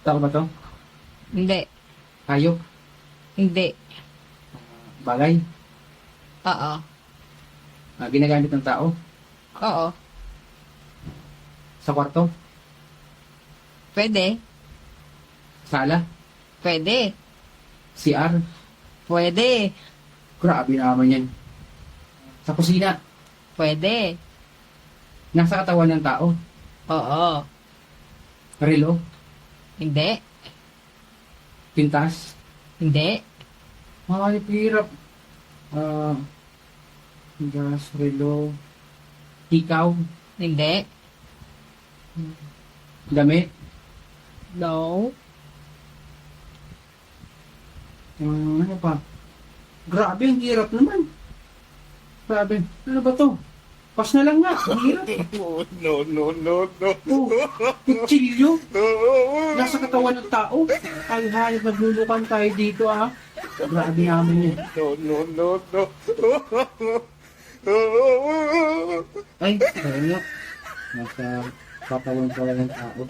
Tao ba to? Hindi. Hayop? Hindi. Bagay? Oo. Ginagamit ng tao? Oo. Sa kwarto? Pwede. Sala? Pwede. CR? Pwede. Grabe naman yan. Sa kusina? Pwede. Nasa katawan ng tao? Oo. Relo? Hindi. Pintas? Hindi. Mga hirap. Gas, relo, ikaw, Hindi. damit, No. ano pa? Grabe, ang hirap naman. Grabe, ano ba to? Pas na lang nga, ang hirap. Oh, kutsilyo, nasa katawan ng tao. Ay, hayop, naglulukan tayo dito ah. Grabe namin yun. Ay, ayun nga. Nasa katawan pala ng tao.